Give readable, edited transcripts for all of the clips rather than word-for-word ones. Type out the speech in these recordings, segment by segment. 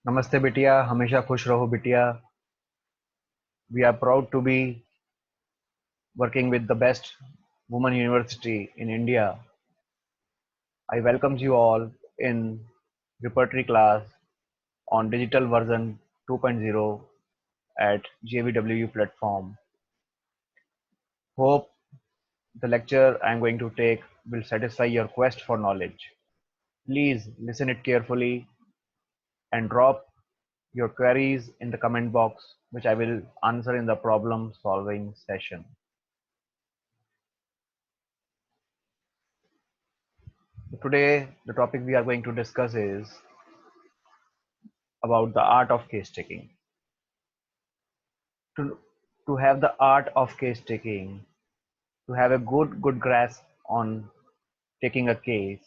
नमस्ते बिटिया, हमेशा खुश रहो बिटिया. We are proud to be working with the best women university in India. I welcome you all in repertory class on digital version 2.0 at JVWU platform. Hope the lecture I am going to take will satisfy your quest for knowledge. Please listen it carefully and drop your queries in the comment box, which I will answer in the problem solving session. Today, the topic we are going to discuss is about the art of case taking. To, to have the art of case taking, to have a good grasp on taking a case,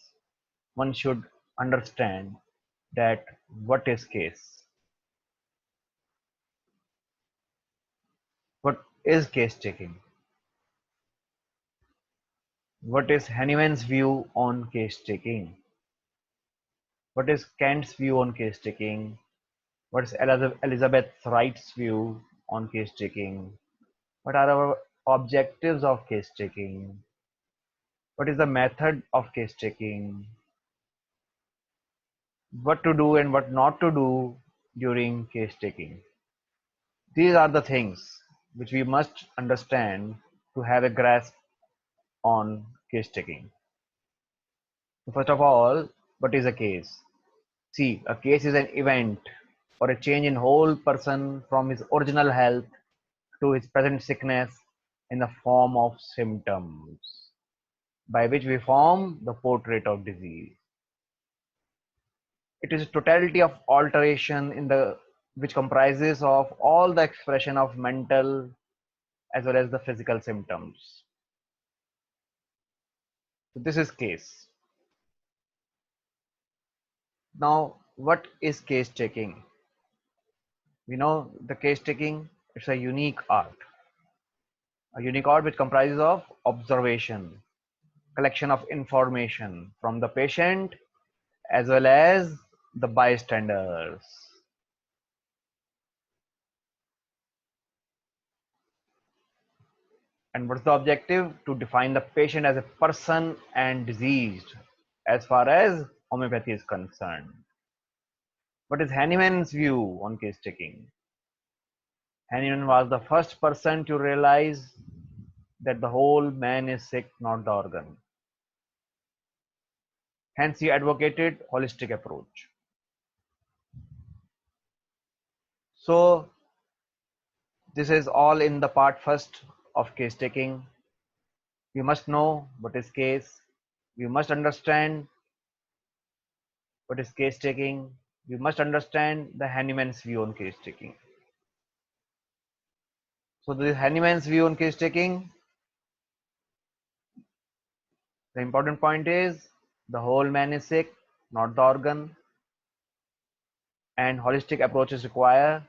one should understand that what is case. What is case taking? What is Hahnemann's view on case taking? What is Kant's view on case taking? What is Elizabeth Wright's view on case taking? What are our objectives of case taking? What is the method of case taking? What to do and what not to do during case taking? These are the things which we must understand to have a grasp on case taking. First of all, what is a case? See, a case is an event or a change in whole person from his original health to his present sickness in the form of symptoms, by which we form the portrait of disease. It is a totality of alteration in the which comprises of all the expression of mental as well as the physical symptoms. So this is case. Now, what is case taking? We know the case taking, it's a unique art. A unique art which comprises of observation, collection of information from the patient as well as the bystanders. And what's the objective? To define the patient as a person and diseased as far as homeopathy is concerned. What is Hahnemann's view on case taking? Hahnemann was the first person to realize that the whole man is sick, not the organ. Hence, he advocated holistic approach. So, this is all in the part first of case taking. We must know what is case. We must understand what is case taking. We must understand the Hahnemann's view on case taking. So the Hahnemann's view on case taking, the important point is the whole man is sick, not the organ, and holistic approaches require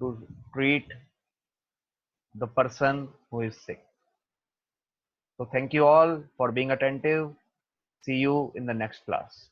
to treat the person who is sick. So thank you all for being attentive. See you in the next class.